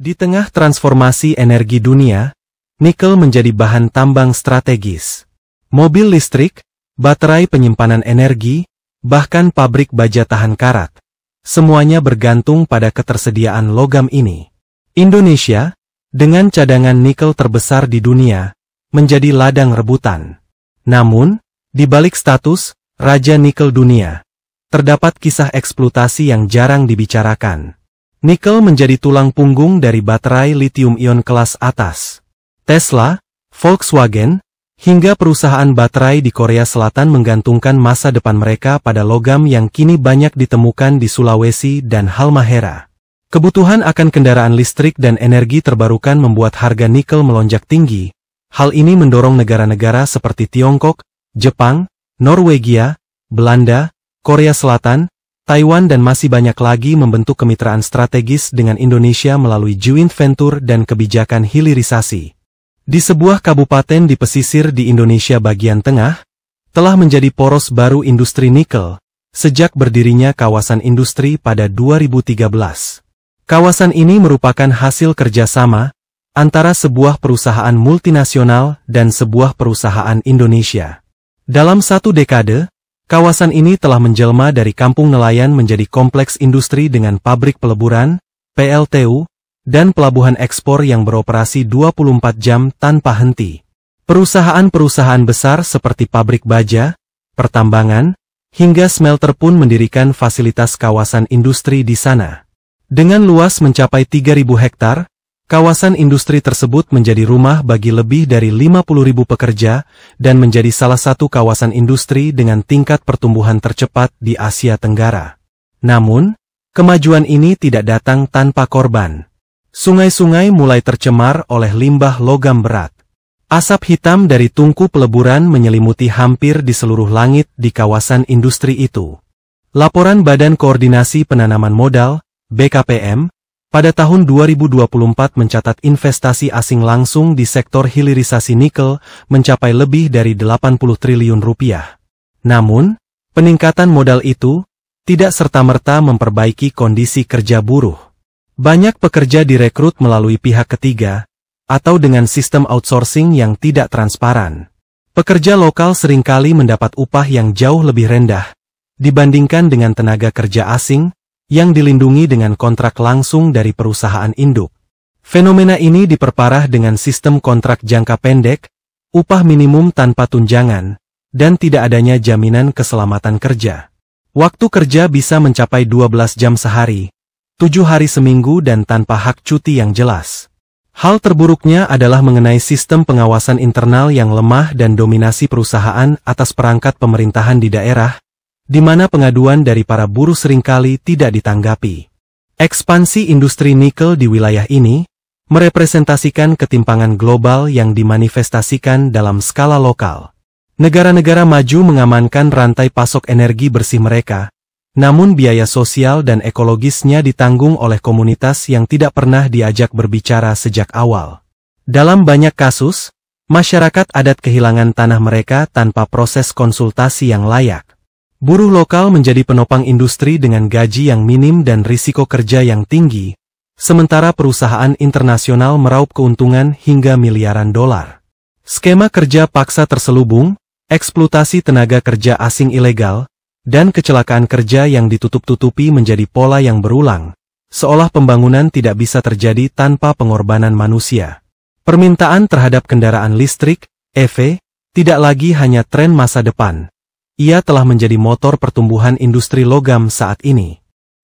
Di tengah transformasi energi dunia, nikel menjadi bahan tambang strategis. Mobil listrik, baterai penyimpanan energi, bahkan pabrik baja tahan karat. Semuanya bergantung pada ketersediaan logam ini. Indonesia, dengan cadangan nikel terbesar di dunia, menjadi ladang rebutan. Namun, di balik status Raja Nikel Dunia, terdapat kisah eksploitasi yang jarang dibicarakan. Nikel menjadi tulang punggung dari baterai lithium-ion kelas atas. Tesla, Volkswagen, hingga perusahaan baterai di Korea Selatan menggantungkan masa depan mereka pada logam yang kini banyak ditemukan di Sulawesi dan Halmahera. Kebutuhan akan kendaraan listrik dan energi terbarukan membuat harga nikel melonjak tinggi. Hal ini mendorong negara-negara seperti Tiongkok, Jepang, Norwegia, Belanda, Korea Selatan, Taiwan dan masih banyak lagi membentuk kemitraan strategis dengan Indonesia melalui joint venture dan kebijakan hilirisasi. Di sebuah kabupaten di pesisir di Indonesia bagian tengah, telah menjadi poros baru industri nikel, sejak berdirinya kawasan industri pada 2013. Kawasan ini merupakan hasil kerjasama antara sebuah perusahaan multinasional dan sebuah perusahaan Indonesia. Dalam satu dekade, kawasan ini telah menjelma dari kampung nelayan menjadi kompleks industri dengan pabrik peleburan, PLTU, dan pelabuhan ekspor yang beroperasi 24 jam tanpa henti. Perusahaan-perusahaan besar seperti pabrik baja, pertambangan, hingga smelter pun mendirikan fasilitas kawasan industri di sana. Dengan luas mencapai 3.000 hektar, kawasan industri tersebut menjadi rumah bagi lebih dari 50.000 pekerja dan menjadi salah satu kawasan industri dengan tingkat pertumbuhan tercepat di Asia Tenggara. Namun, kemajuan ini tidak datang tanpa korban. Sungai-sungai mulai tercemar oleh limbah logam berat. Asap hitam dari tungku peleburan menyelimuti hampir di seluruh langit di kawasan industri itu. Laporan Badan Koordinasi Penanaman Modal, BKPM, pada tahun 2024 mencatat investasi asing langsung di sektor hilirisasi nikel mencapai lebih dari 80 triliun rupiah. Namun, peningkatan modal itu tidak serta-merta memperbaiki kondisi kerja buruh. Banyak pekerja direkrut melalui pihak ketiga, atau dengan sistem outsourcing yang tidak transparan. Pekerja lokal seringkali mendapat upah yang jauh lebih rendah dibandingkan dengan tenaga kerja asing yang dilindungi dengan kontrak langsung dari perusahaan induk. Fenomena ini diperparah dengan sistem kontrak jangka pendek, upah minimum tanpa tunjangan, dan tidak adanya jaminan keselamatan kerja. Waktu kerja bisa mencapai 12 jam sehari, 7 hari seminggu dan tanpa hak cuti yang jelas. Hal terburuknya adalah mengenai sistem pengawasan internal yang lemah dan dominasi perusahaan atas perangkat pemerintahan di daerah, di mana pengaduan dari para buruh seringkali tidak ditanggapi. Ekspansi industri nikel di wilayah ini merepresentasikan ketimpangan global yang dimanifestasikan dalam skala lokal. Negara-negara maju mengamankan rantai pasok energi bersih mereka, namun biaya sosial dan ekologisnya ditanggung oleh komunitas yang tidak pernah diajak berbicara sejak awal. Dalam banyak kasus, masyarakat adat kehilangan tanah mereka tanpa proses konsultasi yang layak. Buruh lokal menjadi penopang industri dengan gaji yang minim dan risiko kerja yang tinggi, sementara perusahaan internasional meraup keuntungan hingga miliaran dolar. Skema kerja paksa terselubung, eksploitasi tenaga kerja asing ilegal, dan kecelakaan kerja yang ditutup-tutupi menjadi pola yang berulang, seolah pembangunan tidak bisa terjadi tanpa pengorbanan manusia. Permintaan terhadap kendaraan listrik, EV, tidak lagi hanya tren masa depan. Ia telah menjadi motor pertumbuhan industri logam saat ini.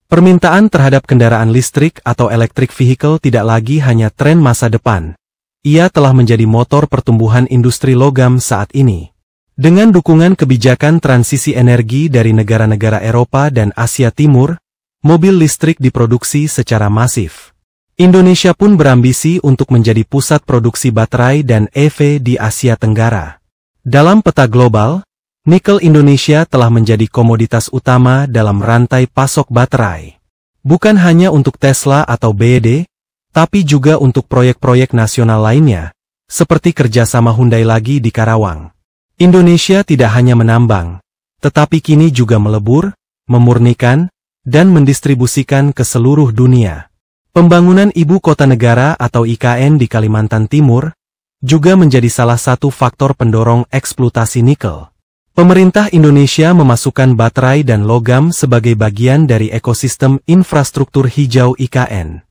Permintaan terhadap kendaraan listrik atau electric vehicle tidak lagi hanya tren masa depan. Ia telah menjadi motor pertumbuhan industri logam saat ini. Dengan dukungan kebijakan transisi energi dari negara-negara Eropa dan Asia Timur, mobil listrik diproduksi secara masif. Indonesia pun berambisi untuk menjadi pusat produksi baterai dan EV di Asia Tenggara. Dalam peta global, nikel Indonesia telah menjadi komoditas utama dalam rantai pasok baterai. Bukan hanya untuk Tesla atau BYD, tapi juga untuk proyek-proyek nasional lainnya, seperti kerjasama Hyundai lagi di Karawang. Indonesia tidak hanya menambang, tetapi kini juga melebur, memurnikan, dan mendistribusikan ke seluruh dunia. Pembangunan Ibu Kota Negara atau IKN di Kalimantan Timur juga menjadi salah satu faktor pendorong eksploitasi nikel. Pemerintah Indonesia memasukkan baterai dan logam sebagai bagian dari ekosistem infrastruktur hijau IKN.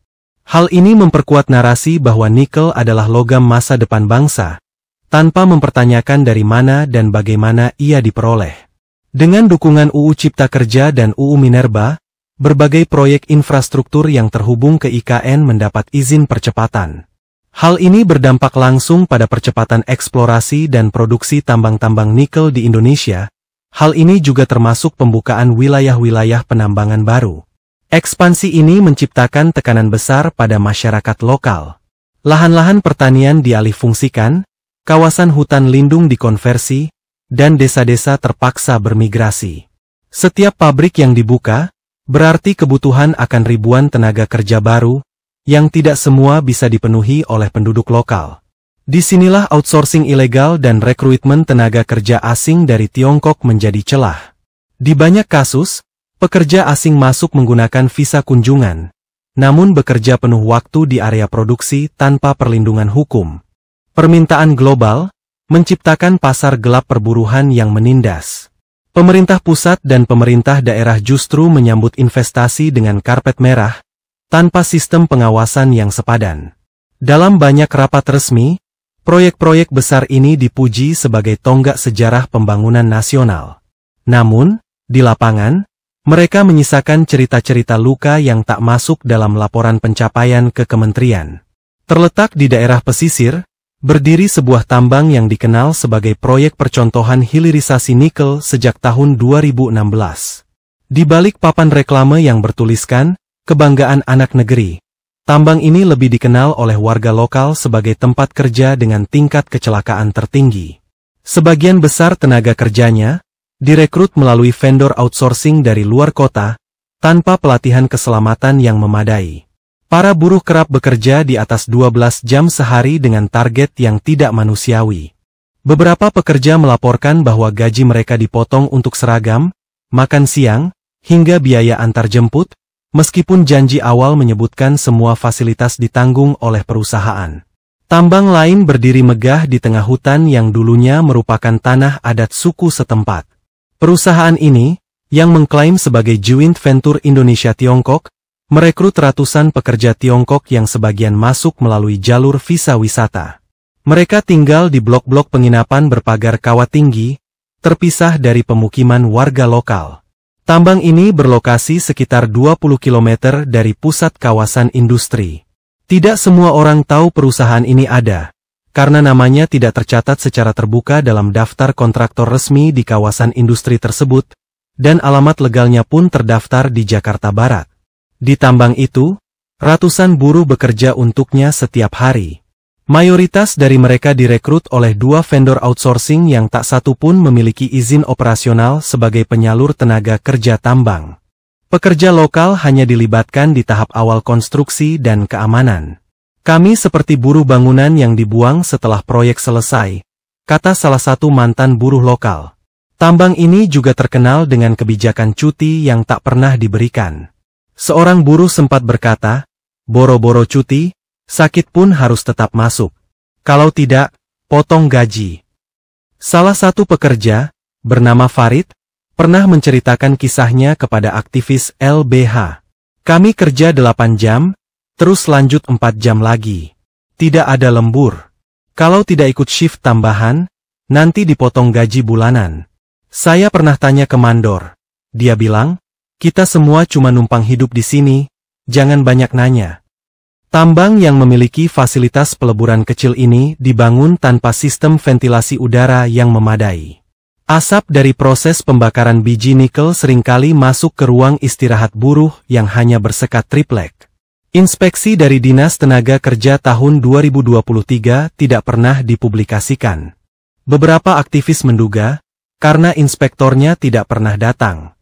Hal ini memperkuat narasi bahwa nikel adalah logam masa depan bangsa, tanpa mempertanyakan dari mana dan bagaimana ia diperoleh. Dengan dukungan UU Cipta Kerja dan UU Minerba, berbagai proyek infrastruktur yang terhubung ke IKN mendapat izin percepatan. Hal ini berdampak langsung pada percepatan eksplorasi dan produksi tambang-tambang nikel di Indonesia. Hal ini juga termasuk pembukaan wilayah-wilayah penambangan baru. Ekspansi ini menciptakan tekanan besar pada masyarakat lokal. Lahan-lahan pertanian dialihfungsikan, kawasan hutan lindung dikonversi, dan desa-desa terpaksa bermigrasi. Setiap pabrik yang dibuka, berarti kebutuhan akan ribuan tenaga kerja baru, yang tidak semua bisa dipenuhi oleh penduduk lokal. Disinilah outsourcing ilegal dan rekrutmen tenaga kerja asing dari Tiongkok menjadi celah. Di banyak kasus, pekerja asing masuk menggunakan visa kunjungan, namun bekerja penuh waktu di area produksi tanpa perlindungan hukum. Permintaan global menciptakan pasar gelap perburuhan yang menindas. Pemerintah pusat dan pemerintah daerah justru menyambut investasi dengan karpet merah, tanpa sistem pengawasan yang sepadan. Dalam banyak rapat resmi, proyek-proyek besar ini dipuji sebagai tonggak sejarah pembangunan nasional. Namun, di lapangan, mereka menyisakan cerita-cerita luka yang tak masuk dalam laporan pencapaian ke kementerian. Terletak di daerah pesisir, berdiri sebuah tambang yang dikenal sebagai proyek percontohan hilirisasi nikel sejak tahun 2016. Di balik papan reklame yang bertuliskan, "Kebanggaan Anak Negeri", tambang ini lebih dikenal oleh warga lokal sebagai tempat kerja dengan tingkat kecelakaan tertinggi. Sebagian besar tenaga kerjanya direkrut melalui vendor outsourcing dari luar kota, tanpa pelatihan keselamatan yang memadai. Para buruh kerap bekerja di atas 12 jam sehari dengan target yang tidak manusiawi. Beberapa pekerja melaporkan bahwa gaji mereka dipotong untuk seragam, makan siang, hingga biaya antar jemput, meskipun janji awal menyebutkan semua fasilitas ditanggung oleh perusahaan. Tambang lain berdiri megah di tengah hutan yang dulunya merupakan tanah adat suku setempat. Perusahaan ini, yang mengklaim sebagai joint venture Indonesia-Tiongkok, merekrut ratusan pekerja Tiongkok yang sebagian masuk melalui jalur visa wisata. Mereka tinggal di blok-blok penginapan berpagar kawat tinggi, terpisah dari pemukiman warga lokal. Tambang ini berlokasi sekitar 20 km dari pusat kawasan industri. Tidak semua orang tahu perusahaan ini ada, karena namanya tidak tercatat secara terbuka dalam daftar kontraktor resmi di kawasan industri tersebut, dan alamat legalnya pun terdaftar di Jakarta Barat. Di tambang itu, ratusan buruh bekerja untuknya setiap hari. Mayoritas dari mereka direkrut oleh dua vendor outsourcing yang tak satu pun memiliki izin operasional sebagai penyalur tenaga kerja tambang. Pekerja lokal hanya dilibatkan di tahap awal konstruksi dan keamanan. "Kami seperti buruh bangunan yang dibuang setelah proyek selesai," kata salah satu mantan buruh lokal. Tambang ini juga terkenal dengan kebijakan cuti yang tak pernah diberikan. Seorang buruh sempat berkata, "Boro-boro cuti, sakit pun harus tetap masuk. Kalau tidak, potong gaji." Salah satu pekerja, bernama Farid, pernah menceritakan kisahnya kepada aktivis LBH. "Kami kerja 8 jam, terus lanjut 4 jam lagi. Tidak ada lembur. Kalau tidak ikut shift tambahan, nanti dipotong gaji bulanan." Saya pernah tanya ke mandor. Dia bilang, "Kita semua cuma numpang hidup di sini, jangan banyak nanya." Tambang yang memiliki fasilitas peleburan kecil ini dibangun tanpa sistem ventilasi udara yang memadai. Asap dari proses pembakaran biji nikel seringkali masuk ke ruang istirahat buruh yang hanya bersekat triplek. Inspeksi dari Dinas Tenaga Kerja tahun 2023 tidak pernah dipublikasikan. Beberapa aktivis menduga, karena inspektornya tidak pernah datang.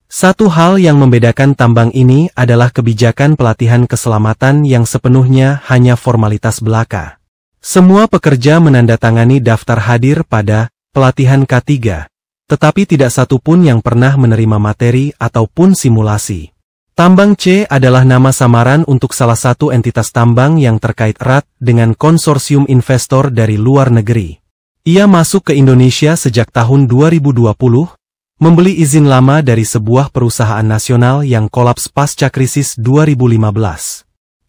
Satu hal yang membedakan tambang ini adalah kebijakan pelatihan keselamatan yang sepenuhnya hanya formalitas belaka. Semua pekerja menandatangani daftar hadir pada pelatihan K3, tetapi tidak satu pun yang pernah menerima materi ataupun simulasi. Tambang C adalah nama samaran untuk salah satu entitas tambang yang terkait erat dengan konsorsium investor dari luar negeri. Ia masuk ke Indonesia sejak tahun 2020, membeli izin lama dari sebuah perusahaan nasional yang kolaps pasca krisis 2015.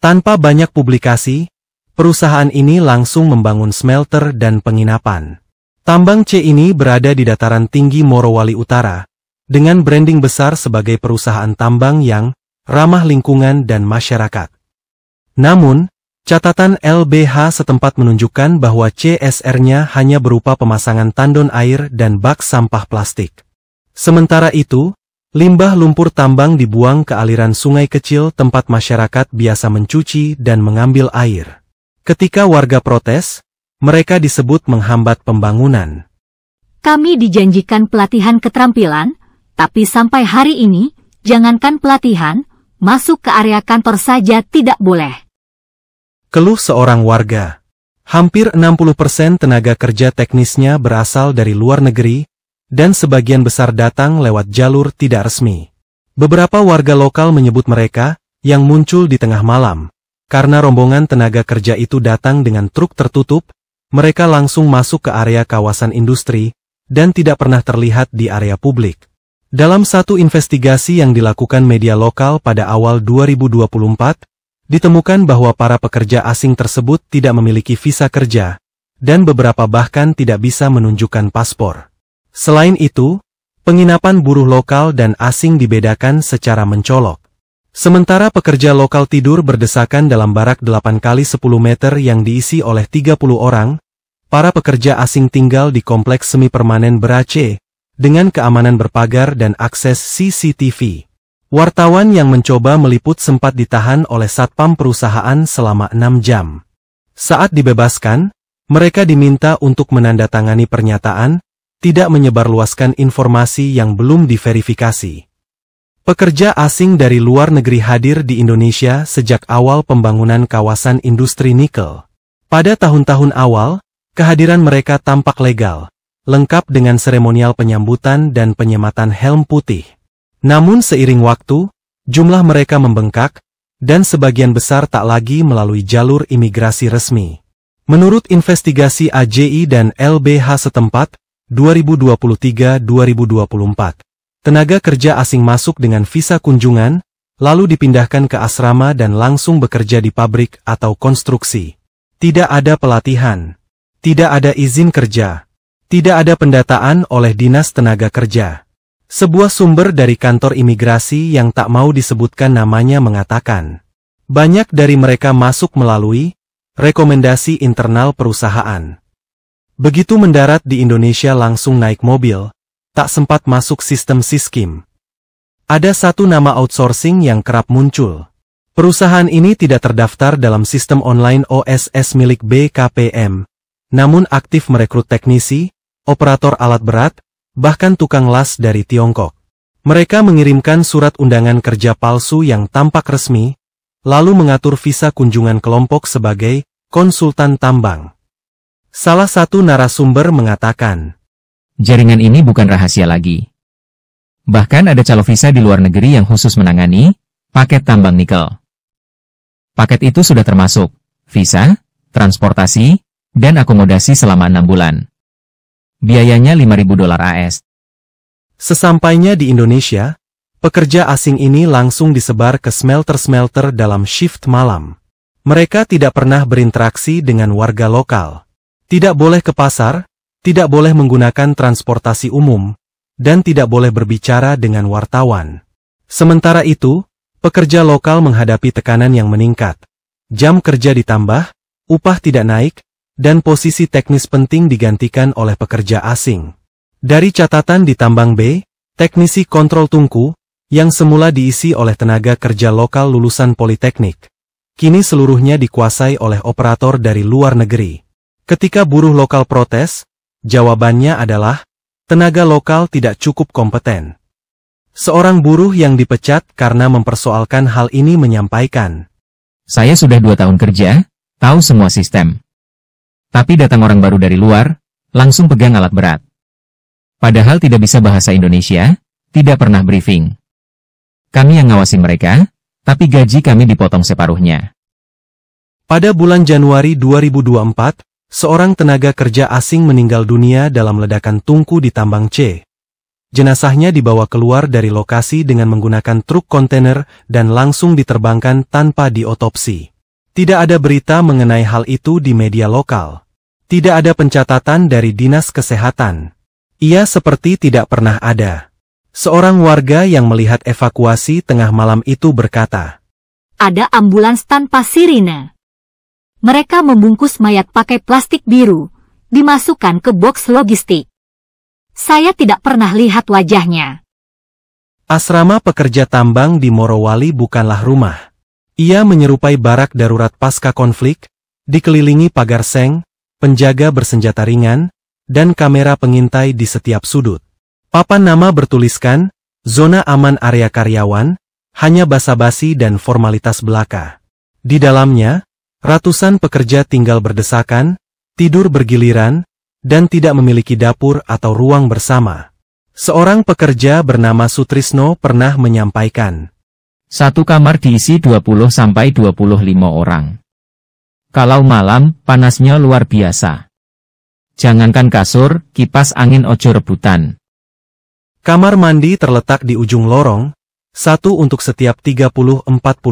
Tanpa banyak publikasi, perusahaan ini langsung membangun smelter dan penginapan. Tambang C ini berada di dataran tinggi Morowali Utara, dengan branding besar sebagai perusahaan tambang yang ramah lingkungan dan masyarakat. Namun, catatan LBH setempat menunjukkan bahwa CSR-nya hanya berupa pemasangan tandon air dan bak sampah plastik. Sementara itu, limbah lumpur tambang dibuang ke aliran sungai kecil tempat masyarakat biasa mencuci dan mengambil air. Ketika warga protes, mereka disebut menghambat pembangunan. Kami dijanjikan pelatihan keterampilan, tapi sampai hari ini, jangankan pelatihan, masuk ke area kantor saja tidak boleh. Keluh seorang warga. Hampir 60% tenaga kerja teknisnya berasal dari luar negeri, dan sebagian besar datang lewat jalur tidak resmi. Beberapa warga lokal menyebut mereka, yang muncul di tengah malam. Karena rombongan tenaga kerja itu datang dengan truk tertutup, mereka langsung masuk ke area kawasan industri, dan tidak pernah terlihat di area publik. Dalam satu investigasi yang dilakukan media lokal pada awal 2024, ditemukan bahwa para pekerja asing tersebut tidak memiliki visa kerja, dan beberapa bahkan tidak bisa menunjukkan paspor. Selain itu, penginapan buruh lokal dan asing dibedakan secara mencolok. Sementara pekerja lokal tidur berdesakan dalam barak 8 kali 10 meter yang diisi oleh 30 orang, para pekerja asing tinggal di kompleks semi permanen ber-AC, dengan keamanan berpagar dan akses CCTV. Wartawan yang mencoba meliput sempat ditahan oleh satpam perusahaan selama 6 jam. Saat dibebaskan, mereka diminta untuk menandatangani pernyataan, tidak menyebarluaskan informasi yang belum diverifikasi. Pekerja asing dari luar negeri hadir di Indonesia sejak awal pembangunan kawasan industri nikel. Pada tahun-tahun awal, kehadiran mereka tampak legal, lengkap dengan seremonial penyambutan dan penyematan helm putih. Namun seiring waktu, jumlah mereka membengkak, dan sebagian besar tak lagi melalui jalur imigrasi resmi. Menurut investigasi AJI dan LBH setempat, 2023-2024, tenaga kerja asing masuk dengan visa kunjungan, lalu dipindahkan ke asrama dan langsung bekerja di pabrik atau konstruksi. Tidak ada pelatihan, tidak ada izin kerja. Tidak ada pendataan oleh Dinas Tenaga Kerja. Sebuah sumber dari kantor imigrasi yang tak mau disebutkan namanya mengatakan, banyak dari mereka masuk melalui rekomendasi internal perusahaan. Begitu mendarat di Indonesia langsung naik mobil, tak sempat masuk sistem Siskim. Ada satu nama outsourcing yang kerap muncul. Perusahaan ini tidak terdaftar dalam sistem online OSS milik BKPM, namun aktif merekrut teknisi, operator alat berat, bahkan tukang las dari Tiongkok. Mereka mengirimkan surat undangan kerja palsu yang tampak resmi, lalu mengatur visa kunjungan kelompok sebagai konsultan tambang. Salah satu narasumber mengatakan, jaringan ini bukan rahasia lagi. Bahkan ada calo visa di luar negeri yang khusus menangani paket tambang nikel. Paket itu sudah termasuk visa, transportasi, dan akomodasi selama 6 bulan. Biayanya $5.000 AS. Sesampainya di Indonesia, pekerja asing ini langsung disebar ke smelter-smelter dalam shift malam. Mereka tidak pernah berinteraksi dengan warga lokal. Tidak boleh ke pasar, tidak boleh menggunakan transportasi umum, dan tidak boleh berbicara dengan wartawan. Sementara itu, pekerja lokal menghadapi tekanan yang meningkat. Jam kerja ditambah, upah tidak naik, dan posisi teknis penting digantikan oleh pekerja asing. Dari catatan di Tambang B, teknisi kontrol tungku, yang semula diisi oleh tenaga kerja lokal lulusan politeknik, kini seluruhnya dikuasai oleh operator dari luar negeri. Ketika buruh lokal protes, jawabannya adalah, tenaga lokal tidak cukup kompeten. Seorang buruh yang dipecat karena mempersoalkan hal ini menyampaikan, saya sudah 2 tahun kerja, tahu semua sistem. Tapi datang orang baru dari luar, langsung pegang alat berat. Padahal tidak bisa bahasa Indonesia, tidak pernah briefing. Kami yang ngawasi mereka, tapi gaji kami dipotong separuhnya. Pada bulan Januari 2024, seorang tenaga kerja asing meninggal dunia dalam ledakan tungku di tambang C. Jenazahnya dibawa keluar dari lokasi dengan menggunakan truk kontainer dan langsung diterbangkan tanpa diotopsi. Tidak ada berita mengenai hal itu di media lokal. Tidak ada pencatatan dari Dinas Kesehatan. Ia seperti tidak pernah ada. Seorang warga yang melihat evakuasi tengah malam itu berkata, Ada ambulans tanpa sirine. Mereka membungkus mayat pakai plastik biru, dimasukkan ke box logistik. Saya tidak pernah lihat wajahnya. Asrama pekerja tambang di Morowali bukanlah rumah. Ia menyerupai barak darurat pasca konflik, dikelilingi pagar seng, penjaga bersenjata ringan, dan kamera pengintai di setiap sudut. Papan nama bertuliskan, zona aman area karyawan, hanya basa-basi dan formalitas belaka. Di dalamnya, ratusan pekerja tinggal berdesakan, tidur bergiliran, dan tidak memiliki dapur atau ruang bersama. Seorang pekerja bernama Sutrisno pernah menyampaikan, Satu kamar diisi 20-25 orang. Kalau malam, panasnya luar biasa. Jangankan kasur, kipas angin ojo rebutan. Kamar mandi terletak di ujung lorong, satu untuk setiap 30-40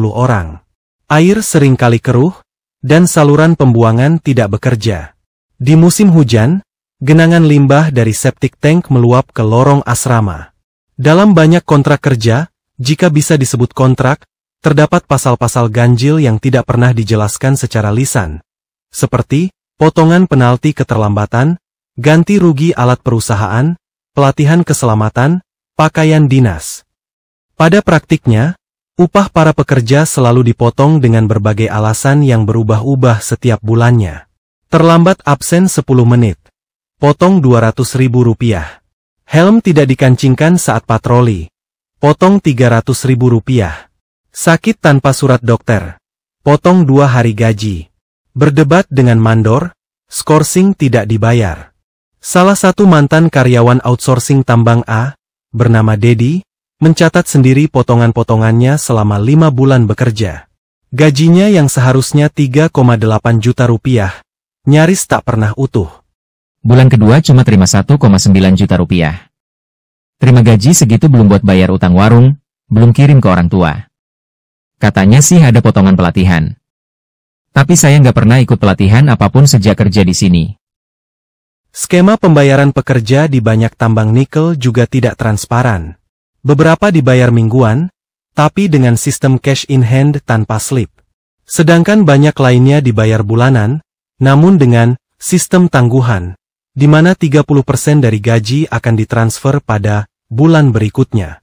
orang. Air seringkali keruh, dan saluran pembuangan tidak bekerja. Di musim hujan, genangan limbah dari septic tank meluap ke lorong asrama. Dalam banyak kontrak kerja, jika bisa disebut kontrak, terdapat pasal-pasal ganjil yang tidak pernah dijelaskan secara lisan. Seperti, potongan penalti keterlambatan, ganti rugi alat perusahaan, pelatihan keselamatan, pakaian dinas. Pada praktiknya, upah para pekerja selalu dipotong dengan berbagai alasan yang berubah-ubah setiap bulannya. Terlambat absen 10 menit. Potong Rp200.000. Helm tidak dikancingkan saat patroli. Potong Rp300.000. Sakit tanpa surat dokter. Potong 2 hari gaji. Berdebat dengan mandor, skorsing tidak dibayar. Salah satu mantan karyawan outsourcing tambang A, bernama Dedi, mencatat sendiri potongan-potongannya selama 5 bulan bekerja. Gajinya yang seharusnya Rp3,8 juta, nyaris tak pernah utuh. Bulan kedua cuma terima Rp1,9 juta. Terima gaji segitu belum buat bayar utang warung, belum kirim ke orang tua. Katanya sih ada potongan pelatihan. Tapi saya nggak pernah ikut pelatihan apapun sejak kerja di sini. Skema pembayaran pekerja di banyak tambang nikel juga tidak transparan. Beberapa dibayar mingguan, tapi dengan sistem cash in hand tanpa slip. Sedangkan banyak lainnya dibayar bulanan, namun dengan sistem tangguhan, di mana 30% dari gaji akan ditransfer pada bulan berikutnya.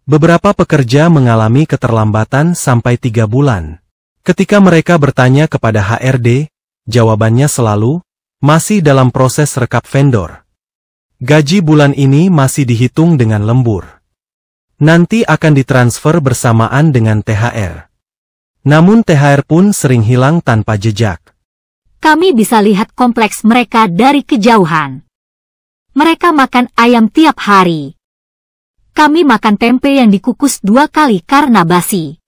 Beberapa pekerja mengalami keterlambatan sampai 3 bulan. Ketika mereka bertanya kepada HRD, jawabannya selalu, masih dalam proses rekap vendor. Gaji bulan ini masih dihitung dengan lembur. Nanti akan ditransfer bersamaan dengan THR. Namun THR pun sering hilang tanpa jejak. Kami bisa lihat kompleks mereka dari kejauhan. Mereka makan ayam tiap hari. Kami makan tempe yang dikukus 2 kali karena basi.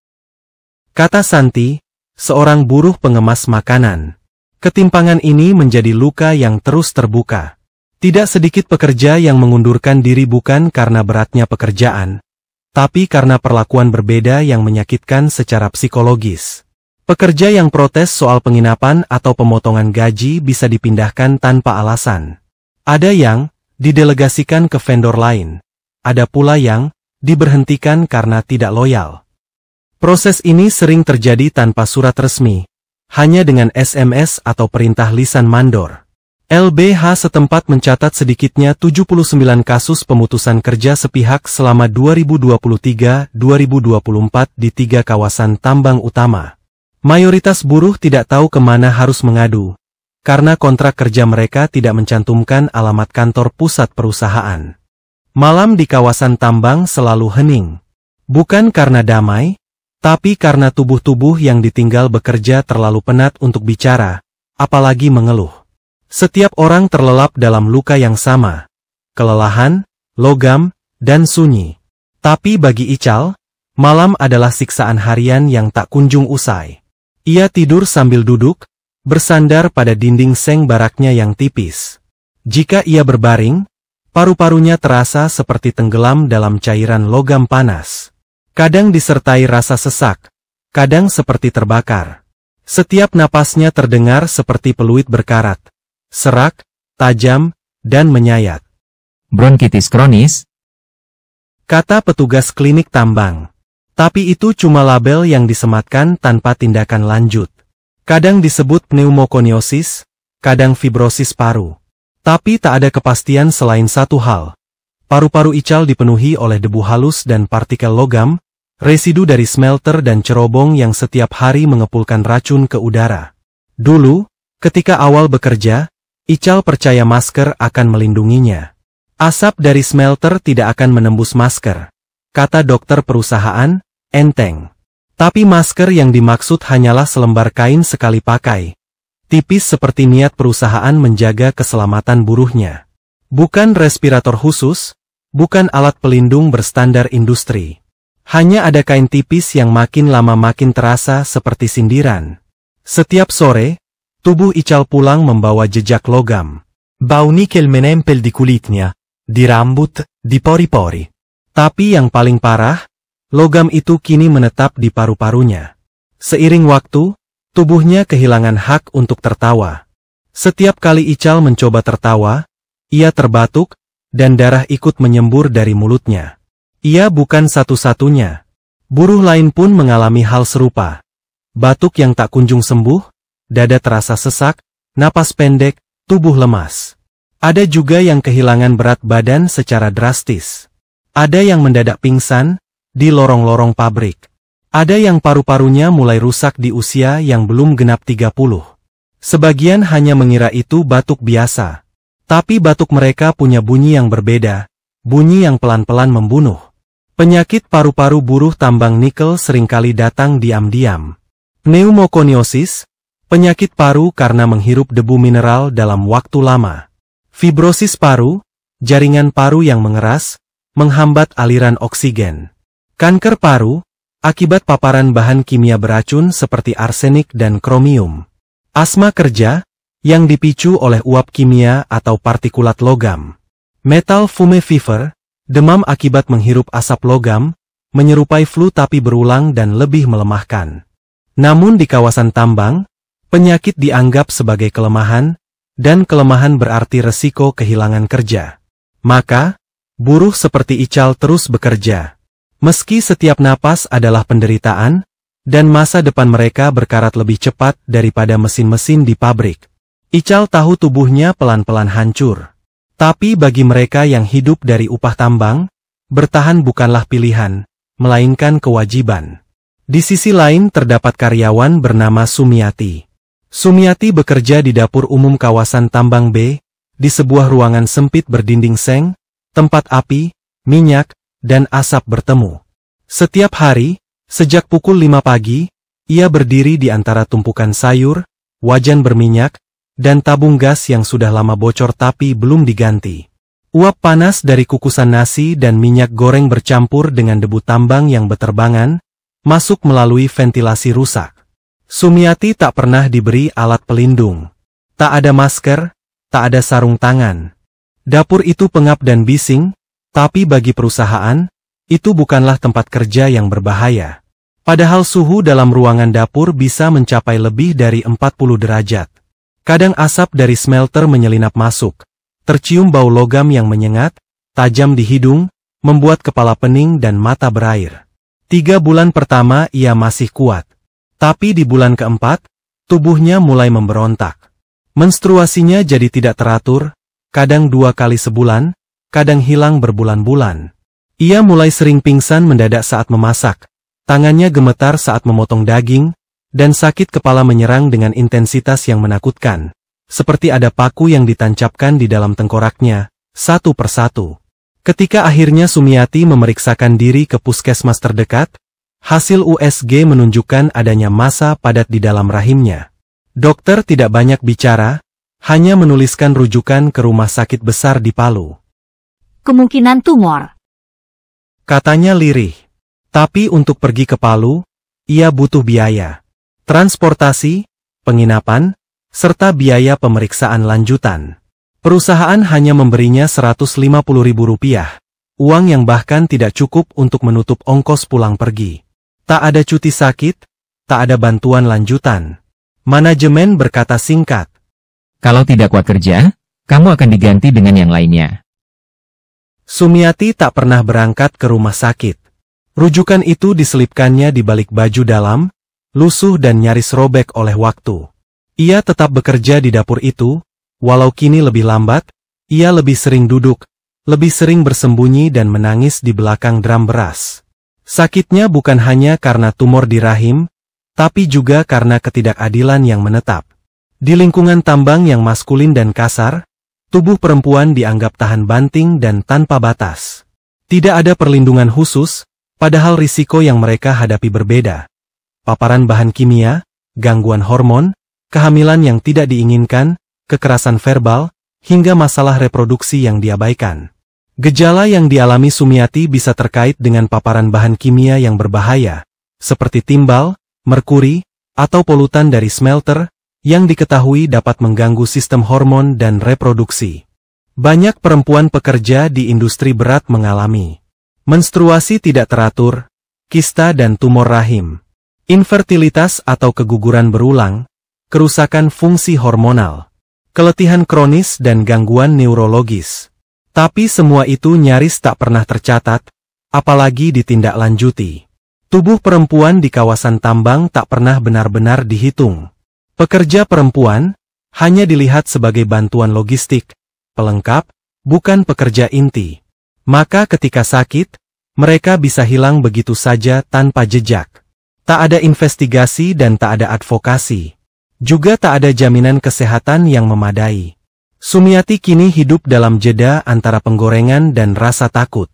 Kata Santi, seorang buruh pengemas makanan. Ketimpangan ini menjadi luka yang terus terbuka. Tidak sedikit pekerja yang mengundurkan diri bukan karena beratnya pekerjaan, tapi karena perlakuan berbeda yang menyakitkan secara psikologis. Pekerja yang protes soal penginapan atau pemotongan gaji bisa dipindahkan tanpa alasan. Ada yang didelegasikan ke vendor lain. Ada pula yang diberhentikan karena tidak loyal. Proses ini sering terjadi tanpa surat resmi, hanya dengan SMS atau perintah lisan mandor. LBH setempat mencatat sedikitnya 79 kasus pemutusan kerja sepihak selama 2023-2024 di 3 kawasan tambang utama. Mayoritas buruh tidak tahu kemana harus mengadu, karena kontrak kerja mereka tidak mencantumkan alamat kantor pusat perusahaan. Malam di kawasan tambang selalu hening. Bukan karena damai, tapi karena tubuh-tubuh yang ditinggal bekerja terlalu penat untuk bicara, apalagi mengeluh. Setiap orang terlelap dalam luka yang sama, kelelahan, logam, dan sunyi. Tapi bagi Ical, Malam adalah siksaan harian yang tak kunjung usai. Ia tidur sambil duduk, bersandar pada dinding seng baraknya yang tipis. Jika ia berbaring, paru-parunya terasa seperti tenggelam dalam cairan logam panas. Kadang disertai rasa sesak, kadang seperti terbakar. Setiap napasnya terdengar seperti peluit berkarat, serak, tajam, dan menyayat. Bronkitis kronis? Kata petugas klinik tambang. Tapi itu cuma label yang disematkan tanpa tindakan lanjut. Kadang disebut pneumokoniosis, kadang fibrosis paru. Tapi tak ada kepastian selain satu hal. Paru-paru Ical dipenuhi oleh debu halus dan partikel logam, residu dari smelter dan cerobong yang setiap hari mengepulkan racun ke udara. Dulu, ketika awal bekerja, Ical percaya masker akan melindunginya. Asap dari smelter tidak akan menembus masker. Kata dokter perusahaan, enteng. Tapi masker yang dimaksud hanyalah selembar kain sekali pakai. Tipis seperti niat perusahaan menjaga keselamatan buruhnya. Bukan respirator khusus, bukan alat pelindung berstandar industri. Hanya ada kain tipis yang makin lama makin terasa seperti sindiran. Setiap sore, tubuh Ical pulang membawa jejak logam. Bau nikel menempel di kulitnya, di rambut, di pori-pori. Tapi yang paling parah, logam itu kini menetap di paru-parunya. Seiring waktu, tubuhnya kehilangan hak untuk tertawa. Setiap kali Ical mencoba tertawa, ia terbatuk, dan darah ikut menyembur dari mulutnya. Ia bukan satu-satunya. Buruh lain pun mengalami hal serupa. Batuk yang tak kunjung sembuh, dada terasa sesak, napas pendek, tubuh lemas. Ada juga yang kehilangan berat badan secara drastis. Ada yang mendadak pingsan di lorong-lorong pabrik. Ada yang paru-parunya mulai rusak di usia yang belum genap 30. Sebagian hanya mengira itu batuk biasa. Tapi batuk mereka punya bunyi yang berbeda, bunyi yang pelan-pelan membunuh. Penyakit paru-paru buruh tambang nikel seringkali datang diam-diam. Pneumokoniosis, penyakit paru karena menghirup debu mineral dalam waktu lama. Fibrosis paru, jaringan paru yang mengeras, menghambat aliran oksigen. Kanker paru, akibat paparan bahan kimia beracun seperti arsenik dan kromium. Asma kerja, yang dipicu oleh uap kimia atau partikulat logam. Metal fume fever, demam akibat menghirup asap logam, menyerupai flu tapi berulang dan lebih melemahkan. Namun di kawasan tambang, penyakit dianggap sebagai kelemahan, dan kelemahan berarti resiko kehilangan kerja. Maka, buruh seperti Ical terus bekerja. Meski setiap napas adalah penderitaan, dan masa depan mereka berkarat lebih cepat daripada mesin-mesin di pabrik. Ical tahu tubuhnya pelan-pelan hancur. Tapi bagi mereka yang hidup dari upah tambang, bertahan bukanlah pilihan, melainkan kewajiban. Di sisi lain terdapat karyawan bernama Sumiati. Sumiati bekerja di dapur umum kawasan Tambang B, di sebuah ruangan sempit berdinding seng, tempat api, minyak, dan asap bertemu. Setiap hari, sejak pukul 5 pagi, ia berdiri di antara tumpukan sayur, wajan berminyak, dan tabung gas yang sudah lama bocor tapi belum diganti. Uap panas dari kukusan nasi dan minyak goreng bercampur dengan debu tambang yang beterbangan, masuk melalui ventilasi rusak. Sumiati tak pernah diberi alat pelindung. Tak ada masker, tak ada sarung tangan. Dapur itu pengap dan bising, tapi bagi perusahaan, itu bukanlah tempat kerja yang berbahaya. Padahal suhu dalam ruangan dapur bisa mencapai lebih dari 40 derajat. Kadang asap dari smelter menyelinap masuk, tercium bau logam yang menyengat, tajam di hidung, membuat kepala pening dan mata berair. 3 bulan pertama ia masih kuat. Tapi di bulan keempat, tubuhnya mulai memberontak. Menstruasinya jadi tidak teratur, kadang 2 kali sebulan, kadang hilang berbulan-bulan. Ia mulai sering pingsan mendadak saat memasak, tangannya gemetar saat memotong daging, dan sakit kepala menyerang dengan intensitas yang menakutkan, seperti ada paku yang ditancapkan di dalam tengkoraknya, satu persatu. Ketika akhirnya Sumiati memeriksakan diri ke puskesmas terdekat, hasil USG menunjukkan adanya massa padat di dalam rahimnya. Dokter tidak banyak bicara, hanya menuliskan rujukan ke rumah sakit besar di Palu. Kemungkinan tumor. Katanya lirih. Tapi untuk pergi ke Palu, ia butuh biaya. Transportasi, penginapan, serta biaya pemeriksaan lanjutan. Perusahaan hanya memberinya Rp150.000, uang yang bahkan tidak cukup untuk menutup ongkos pulang pergi. Tak ada cuti sakit, tak ada bantuan lanjutan. Manajemen berkata singkat. Kalau tidak kuat kerja, kamu akan diganti dengan yang lainnya. Sumiati tak pernah berangkat ke rumah sakit. Rujukan itu diselipkannya di balik baju dalam, lusuh dan nyaris robek oleh waktu. Ia tetap bekerja di dapur itu, walau kini lebih lambat, ia lebih sering duduk, lebih sering bersembunyi dan menangis di belakang drum beras. Sakitnya bukan hanya karena tumor di rahim, tapi juga karena ketidakadilan yang menetap. Di lingkungan tambang yang maskulin dan kasar, tubuh perempuan dianggap tahan banting dan tanpa batas. Tidak ada perlindungan khusus, padahal risiko yang mereka hadapi berbeda. Paparan bahan kimia, gangguan hormon, kehamilan yang tidak diinginkan, kekerasan verbal, hingga masalah reproduksi yang diabaikan. Gejala yang dialami Sumiati bisa terkait dengan paparan bahan kimia yang berbahaya, seperti timbal, merkuri, atau polutan dari smelter, yang diketahui dapat mengganggu sistem hormon dan reproduksi. Banyak perempuan pekerja di industri berat mengalami menstruasi tidak teratur, kista dan tumor rahim, infertilitas atau keguguran berulang, kerusakan fungsi hormonal, keletihan kronis dan gangguan neurologis. Tapi semua itu nyaris tak pernah tercatat, apalagi ditindaklanjuti. Tubuh perempuan di kawasan tambang tak pernah benar-benar dihitung. Pekerja perempuan hanya dilihat sebagai bantuan logistik, pelengkap, bukan pekerja inti. Maka ketika sakit, mereka bisa hilang begitu saja tanpa jejak. Tak ada investigasi dan tak ada advokasi. Juga tak ada jaminan kesehatan yang memadai. Sumiati kini hidup dalam jeda antara penggorengan dan rasa takut.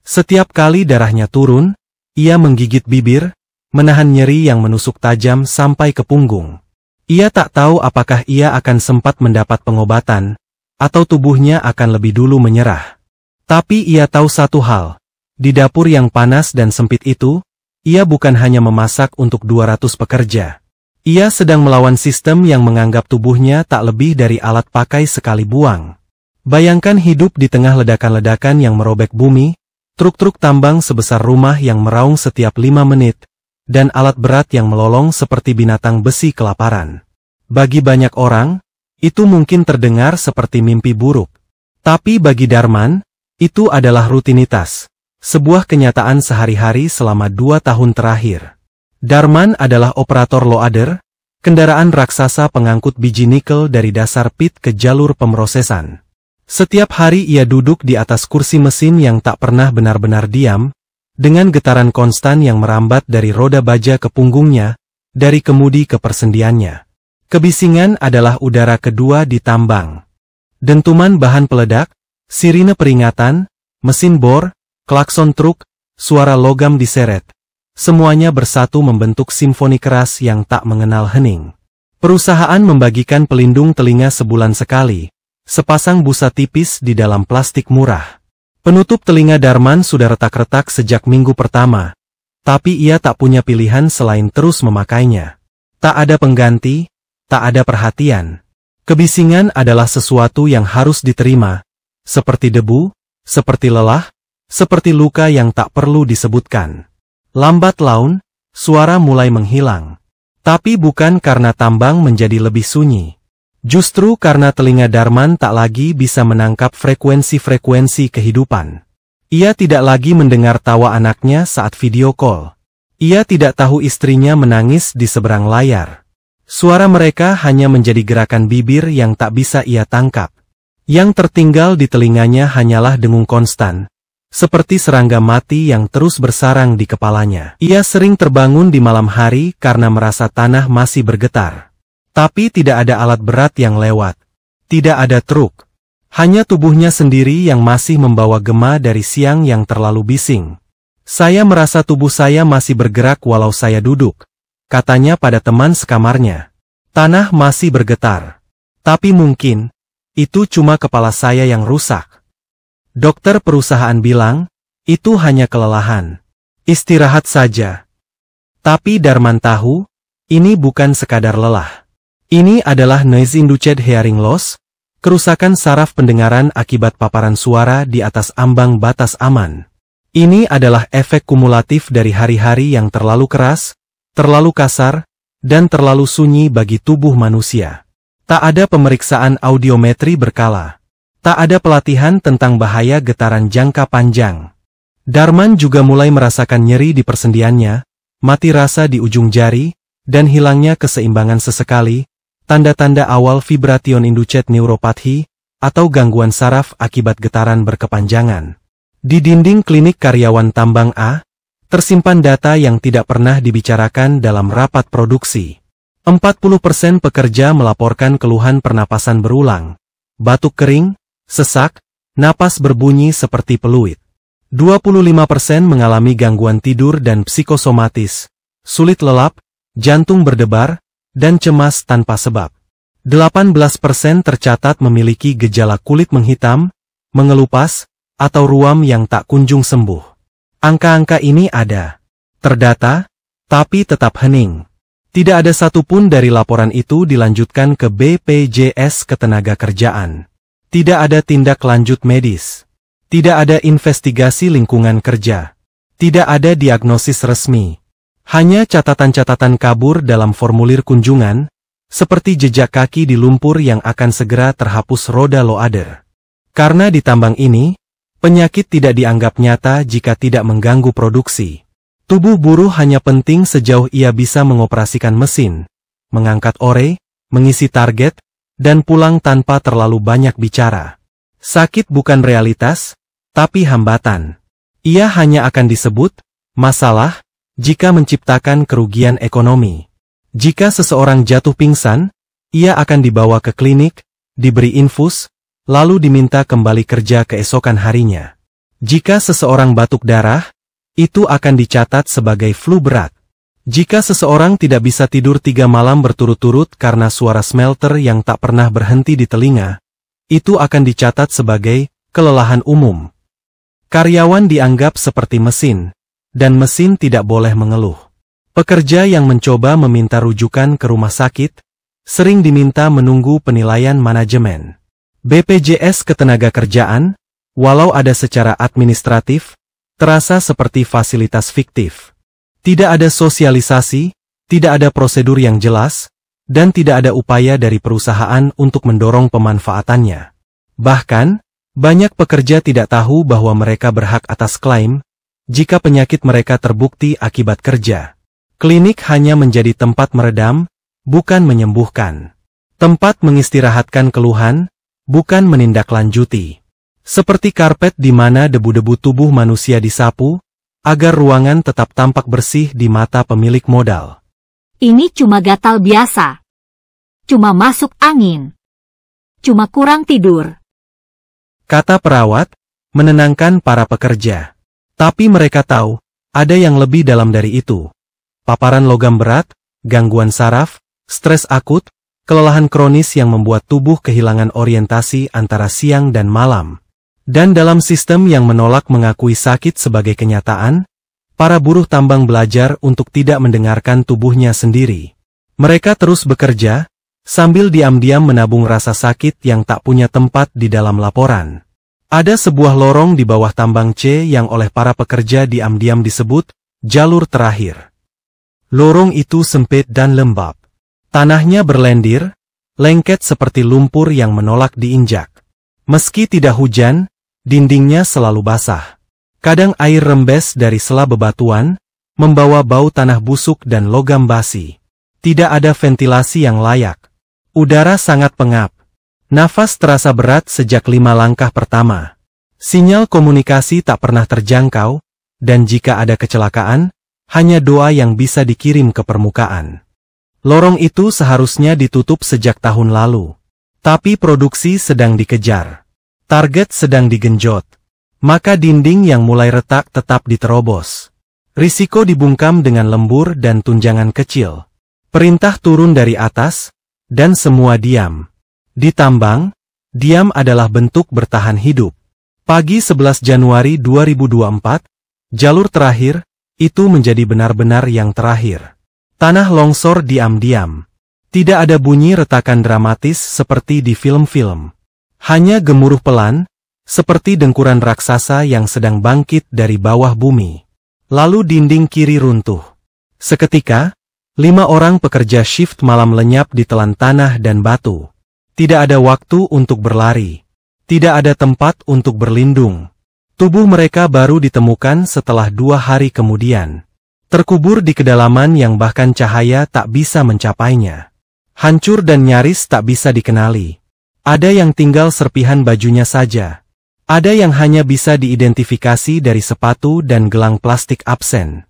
Setiap kali darahnya turun, ia menggigit bibir, menahan nyeri yang menusuk tajam sampai ke punggung. Ia tak tahu apakah ia akan sempat mendapat pengobatan, atau tubuhnya akan lebih dulu menyerah. Tapi ia tahu satu hal, di dapur yang panas dan sempit itu, ia bukan hanya memasak untuk 200 pekerja. Ia sedang melawan sistem yang menganggap tubuhnya tak lebih dari alat pakai sekali buang. Bayangkan hidup di tengah ledakan-ledakan yang merobek bumi, truk-truk tambang sebesar rumah yang meraung setiap 5 menit, dan alat berat yang melolong seperti binatang besi kelaparan. Bagi banyak orang, itu mungkin terdengar seperti mimpi buruk. Tapi bagi Darman, itu adalah rutinitas. Sebuah kenyataan sehari-hari selama 2 tahun terakhir. Darman adalah operator loader, kendaraan raksasa pengangkut biji nikel dari dasar pit ke jalur pemrosesan. Setiap hari ia duduk di atas kursi mesin yang tak pernah benar-benar diam, dengan getaran konstan yang merambat dari roda baja ke punggungnya, dari kemudi ke persendiannya. Kebisingan adalah udara kedua di tambang. Dentuman bahan peledak, sirine peringatan, mesin bor, klakson truk, suara logam diseret. Semuanya bersatu membentuk simfoni keras yang tak mengenal hening. Perusahaan membagikan pelindung telinga sebulan sekali, sepasang busa tipis di dalam plastik murah. Penutup telinga Darman sudah retak-retak sejak minggu pertama, tapi ia tak punya pilihan selain terus memakainya. Tak ada pengganti, tak ada perhatian. Kebisingan adalah sesuatu yang harus diterima, seperti debu, seperti lelah, seperti luka yang tak perlu disebutkan. Lambat laun, suara mulai menghilang. Tapi bukan karena tambang menjadi lebih sunyi. Justru karena telinga Darman tak lagi bisa menangkap frekuensi-frekuensi kehidupan. Ia tidak lagi mendengar tawa anaknya saat video call. Ia tidak tahu istrinya menangis di seberang layar. Suara mereka hanya menjadi gerakan bibir yang tak bisa ia tangkap. Yang tertinggal di telinganya hanyalah dengung konstan, seperti serangga mati yang terus bersarang di kepalanya. Ia sering terbangun di malam hari karena merasa tanah masih bergetar. Tapi tidak ada alat berat yang lewat. Tidak ada truk. Hanya tubuhnya sendiri yang masih membawa gema dari siang yang terlalu bising. Saya merasa tubuh saya masih bergerak walau saya duduk, katanya pada teman sekamarnya. Tanah masih bergetar. Tapi mungkin, itu cuma kepala saya yang rusak. Dokter perusahaan bilang, itu hanya kelelahan. Istirahat saja. Tapi Darman tahu, ini bukan sekadar lelah. Ini adalah noise induced hearing loss, kerusakan saraf pendengaran akibat paparan suara di atas ambang batas aman. Ini adalah efek kumulatif dari hari-hari yang terlalu keras, terlalu kasar, dan terlalu sunyi bagi tubuh manusia. Tak ada pemeriksaan audiometri berkala. Tak ada pelatihan tentang bahaya getaran jangka panjang. Darman juga mulai merasakan nyeri di persendiannya, mati rasa di ujung jari, dan hilangnya keseimbangan sesekali, tanda-tanda awal vibration induced neuropathy, atau gangguan saraf akibat getaran berkepanjangan. Di dinding klinik karyawan tambang A, tersimpan data yang tidak pernah dibicarakan dalam rapat produksi. 40% pekerja melaporkan keluhan pernapasan berulang, batuk kering, sesak, napas berbunyi seperti peluit. 25% mengalami gangguan tidur dan psikosomatis, sulit lelap, jantung berdebar, dan cemas tanpa sebab. 18% tercatat memiliki gejala kulit menghitam, mengelupas, atau ruam yang tak kunjung sembuh. Angka-angka ini ada, terdata, tapi tetap hening. Tidak ada satupun dari laporan itu dilanjutkan ke BPJS Ketenagakerjaan. Tidak ada tindak lanjut medis. Tidak ada investigasi lingkungan kerja. Tidak ada diagnosis resmi. Hanya catatan-catatan kabur dalam formulir kunjungan, seperti jejak kaki di lumpur yang akan segera terhapus roda loader. Karena di tambang ini, penyakit tidak dianggap nyata jika tidak mengganggu produksi. Tubuh buruh hanya penting sejauh ia bisa mengoperasikan mesin, mengangkat ore, mengisi target, dan pulang tanpa terlalu banyak bicara. Sakit bukan realitas, tapi hambatan. Ia hanya akan disebut masalah jika menciptakan kerugian ekonomi. Jika seseorang jatuh pingsan, ia akan dibawa ke klinik, diberi infus, lalu diminta kembali kerja keesokan harinya. Jika seseorang batuk darah, itu akan dicatat sebagai flu berat. Jika seseorang tidak bisa tidur 3 malam berturut-turut karena suara smelter yang tak pernah berhenti di telinga, itu akan dicatat sebagai kelelahan umum. Karyawan dianggap seperti mesin, dan mesin tidak boleh mengeluh. Pekerja yang mencoba meminta rujukan ke rumah sakit, sering diminta menunggu penilaian manajemen. BPJS Ketenagakerjaan, walau ada secara administratif, terasa seperti fasilitas fiktif. Tidak ada sosialisasi, tidak ada prosedur yang jelas, dan tidak ada upaya dari perusahaan untuk mendorong pemanfaatannya. Bahkan, banyak pekerja tidak tahu bahwa mereka berhak atas klaim, jika penyakit mereka terbukti akibat kerja. Klinik hanya menjadi tempat meredam, bukan menyembuhkan. Tempat mengistirahatkan keluhan, bukan menindaklanjuti. Seperti karpet di mana debu-debu tubuh manusia disapu, agar ruangan tetap tampak bersih di mata pemilik modal. Ini cuma gatal biasa. Cuma masuk angin. Cuma kurang tidur. Kata perawat, menenangkan para pekerja. Tapi mereka tahu, ada yang lebih dalam dari itu. Paparan logam berat, gangguan saraf, stres akut, kelelahan kronis yang membuat tubuh kehilangan orientasi antara siang dan malam. Dan dalam sistem yang menolak mengakui sakit sebagai kenyataan, para buruh tambang belajar untuk tidak mendengarkan tubuhnya sendiri. Mereka terus bekerja, sambil diam-diam menabung rasa sakit yang tak punya tempat di dalam laporan. Ada sebuah lorong di bawah tambang C yang oleh para pekerja diam-diam disebut jalur terakhir. Lorong itu sempit dan lembab. Tanahnya berlendir, lengket seperti lumpur yang menolak diinjak. Meski tidak hujan, dindingnya selalu basah. Kadang air rembes dari sela bebatuan, membawa bau tanah busuk dan logam basi. Tidak ada ventilasi yang layak. Udara sangat pengap. Nafas terasa berat sejak 5 langkah pertama. Sinyal komunikasi tak pernah terjangkau, dan jika ada kecelakaan, hanya doa yang bisa dikirim ke permukaan. Lorong itu seharusnya ditutup sejak tahun lalu. Tapi produksi sedang dikejar. Target sedang digenjot. Maka dinding yang mulai retak tetap diterobos. Risiko dibungkam dengan lembur dan tunjangan kecil. Perintah turun dari atas, dan semua diam. Di tambang, diam adalah bentuk bertahan hidup. Pagi 11 Januari 2024, jalur terakhir, itu menjadi benar-benar yang terakhir. Tanah longsor diam-diam. Tidak ada bunyi retakan dramatis seperti di film-film. Hanya gemuruh pelan, seperti dengkuran raksasa yang sedang bangkit dari bawah bumi. Lalu dinding kiri runtuh. Seketika, 5 orang pekerja shift malam lenyap di telan tanah dan batu. Tidak ada waktu untuk berlari. Tidak ada tempat untuk berlindung. Tubuh mereka baru ditemukan setelah 2 hari kemudian. Terkubur di kedalaman yang bahkan cahaya tak bisa mencapainya. Hancur dan nyaris tak bisa dikenali. Ada yang tinggal serpihan bajunya saja. Ada yang hanya bisa diidentifikasi dari sepatu dan gelang plastik absen.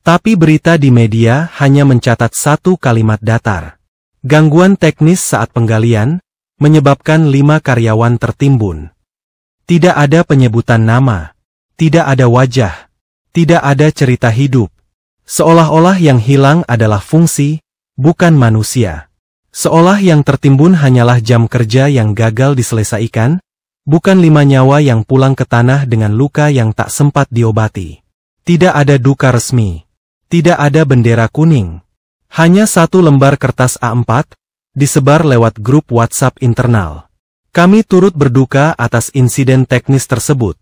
Tapi berita di media hanya mencatat 1 kalimat datar. Gangguan teknis saat penggalian menyebabkan 5 karyawan tertimbun. Tidak ada penyebutan nama. Tidak ada wajah. Tidak ada cerita hidup. Seolah-olah yang hilang adalah fungsi, bukan manusia. Seolah yang tertimbun hanyalah jam kerja yang gagal diselesaikan, bukan 5 nyawa yang pulang ke tanah dengan luka yang tak sempat diobati. Tidak ada duka resmi. Tidak ada bendera kuning. Hanya 1 lembar kertas A4, disebar lewat grup WhatsApp internal. Kami turut berduka atas insiden teknis tersebut.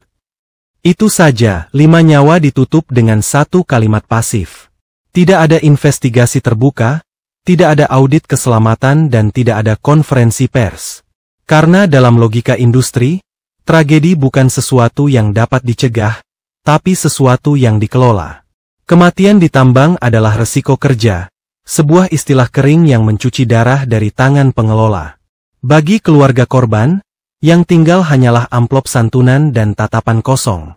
Itu saja, 5 nyawa ditutup dengan 1 kalimat pasif. Tidak ada investigasi terbuka, tidak ada audit keselamatan dan tidak ada konferensi pers. Karena dalam logika industri, tragedi bukan sesuatu yang dapat dicegah, tapi sesuatu yang dikelola. Kematian di tambang adalah resiko kerja, sebuah istilah kering yang mencuci darah dari tangan pengelola. Bagi keluarga korban, yang tinggal hanyalah amplop santunan dan tatapan kosong.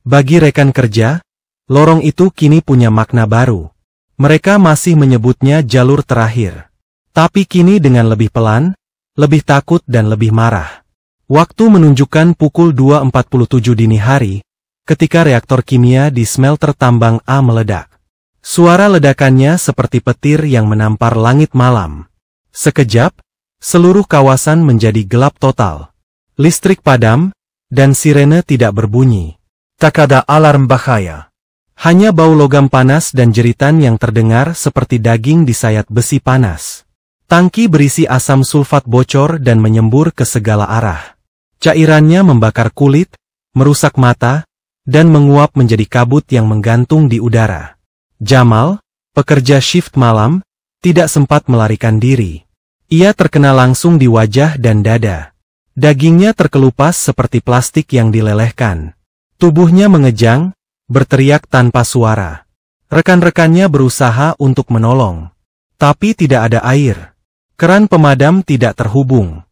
Bagi rekan kerja, lorong itu kini punya makna baru. Mereka masih menyebutnya jalur terakhir. Tapi kini dengan lebih pelan, lebih takut dan lebih marah. Waktu menunjukkan pukul 2.47 dini hari, ketika reaktor kimia di smelter tambang A meledak. Suara ledakannya seperti petir yang menampar langit malam. Sekejap, seluruh kawasan menjadi gelap total. Listrik padam, dan sirene tidak berbunyi. Tak ada alarm bahaya. Hanya bau logam panas dan jeritan yang terdengar seperti daging disayat besi panas. Tangki berisi asam sulfat bocor dan menyembur ke segala arah. Cairannya membakar kulit, merusak mata, dan menguap menjadi kabut yang menggantung di udara. Jamal, pekerja shift malam, tidak sempat melarikan diri. Ia terkena langsung di wajah dan dada. Dagingnya terkelupas seperti plastik yang dilelehkan. Tubuhnya mengejang, berteriak tanpa suara. Rekan-rekannya berusaha untuk menolong. Tapi tidak ada air. Keran pemadam tidak terhubung.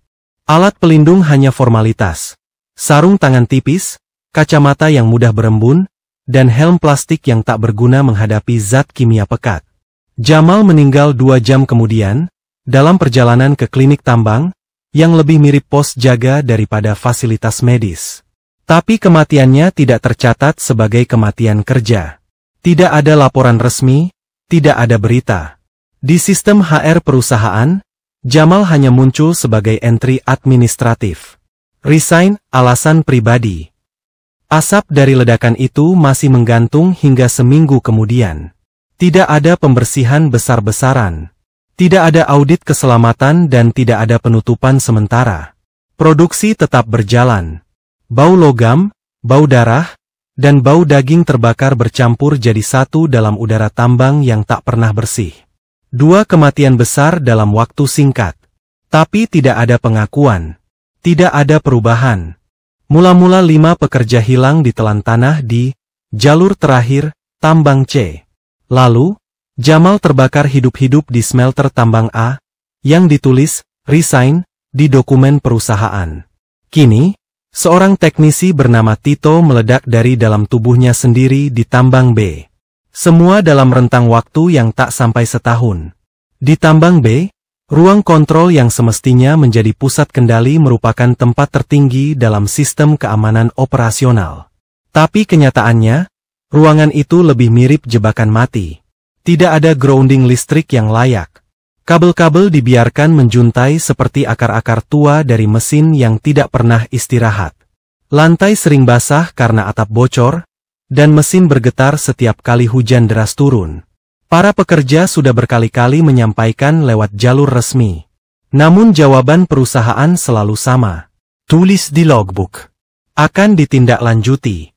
Alat pelindung hanya formalitas. Sarung tangan tipis, kacamata yang mudah berembun, dan helm plastik yang tak berguna menghadapi zat kimia pekat. Jamal meninggal 2 jam kemudian, dalam perjalanan ke klinik tambang, yang lebih mirip pos jaga daripada fasilitas medis. Tapi kematiannya tidak tercatat sebagai kematian kerja. Tidak ada laporan resmi, tidak ada berita. Di sistem HR perusahaan, Jamal hanya muncul sebagai entry administratif. Resign, alasan pribadi. Asap dari ledakan itu masih menggantung hingga seminggu kemudian. Tidak ada pembersihan besar-besaran. Tidak ada audit keselamatan dan tidak ada penutupan sementara. Produksi tetap berjalan. Bau logam, bau darah, dan bau daging terbakar bercampur jadi satu dalam udara tambang yang tak pernah bersih. 2 kematian besar dalam waktu singkat. Tapi tidak ada pengakuan. Tidak ada perubahan. Mula-mula 5 pekerja hilang di telan tanah di jalur terakhir, tambang C. Lalu, Jamal terbakar hidup-hidup di smelter tambang A, yang ditulis, resign, di dokumen perusahaan. Kini, seorang teknisi bernama Tito meledak dari dalam tubuhnya sendiri di tambang B. Semua dalam rentang waktu yang tak sampai setahun. Di tambang B, ruang kontrol yang semestinya menjadi pusat kendali merupakan tempat tertinggi dalam sistem keamanan operasional. Tapi kenyataannya, ruangan itu lebih mirip jebakan mati. Tidak ada grounding listrik yang layak. Kabel-kabel dibiarkan menjuntai seperti akar-akar tua dari mesin yang tidak pernah istirahat. Lantai sering basah karena atap bocor, dan mesin bergetar setiap kali hujan deras turun. Para pekerja sudah berkali-kali menyampaikan lewat jalur resmi. Namun jawaban perusahaan selalu sama. Tulis di logbook. Akan ditindaklanjuti.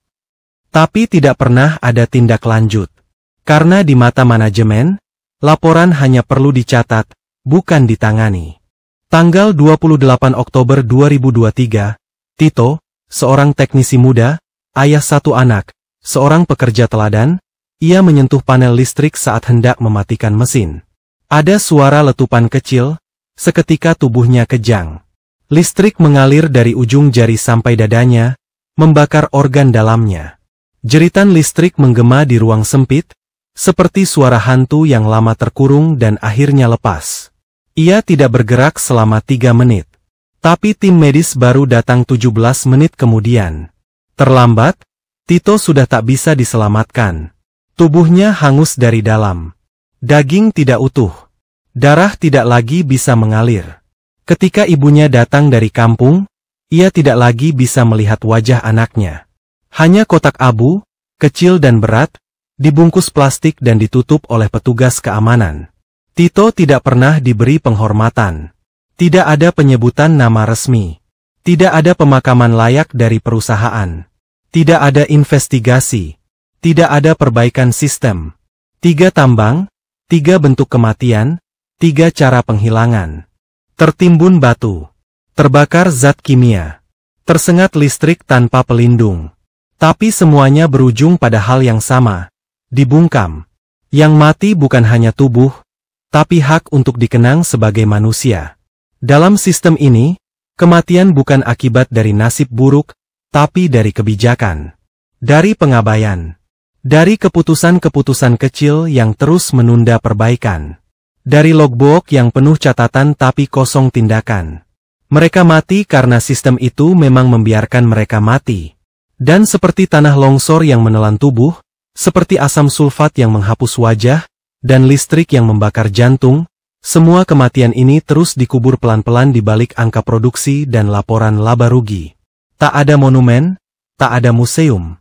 Tapi tidak pernah ada tindak lanjut. Karena di mata manajemen, laporan hanya perlu dicatat, bukan ditangani. Tanggal 28 Oktober 2023, Tito, seorang teknisi muda, ayah satu anak, seorang pekerja teladan, ia menyentuh panel listrik saat hendak mematikan mesin. Ada suara letupan kecil, seketika tubuhnya kejang. Listrik mengalir dari ujung jari sampai dadanya, membakar organ dalamnya. Jeritan listrik menggema di ruang sempit, seperti suara hantu yang lama terkurung dan akhirnya lepas. Ia tidak bergerak selama 3 menit. Tapi tim medis baru datang 17 menit kemudian. Terlambat, Tito sudah tak bisa diselamatkan. Tubuhnya hangus dari dalam. Daging tidak utuh. Darah tidak lagi bisa mengalir. Ketika ibunya datang dari kampung, ia tidak lagi bisa melihat wajah anaknya. Hanya kotak abu, kecil dan berat, dibungkus plastik dan ditutup oleh petugas keamanan. Tito tidak pernah diberi penghormatan. Tidak ada penyebutan nama resmi. Tidak ada pemakaman layak dari perusahaan. Tidak ada investigasi. Tidak ada perbaikan sistem. 3 tambang, 3 bentuk kematian, 3 cara penghilangan. Tertimbun batu. Terbakar zat kimia. Tersengat listrik tanpa pelindung. Tapi semuanya berujung pada hal yang sama. Dibungkam. Yang mati bukan hanya tubuh, tapi hak untuk dikenang sebagai manusia. Dalam sistem ini, kematian bukan akibat dari nasib buruk, tapi dari kebijakan. Dari pengabaian. Dari keputusan-keputusan kecil yang terus menunda perbaikan. Dari logbook yang penuh catatan tapi kosong tindakan. Mereka mati karena sistem itu memang membiarkan mereka mati. Dan seperti tanah longsor yang menelan tubuh, seperti asam sulfat yang menghapus wajah, dan listrik yang membakar jantung, semua kematian ini terus dikubur pelan-pelan di balik angka produksi dan laporan laba rugi. Tak ada monumen, tak ada museum.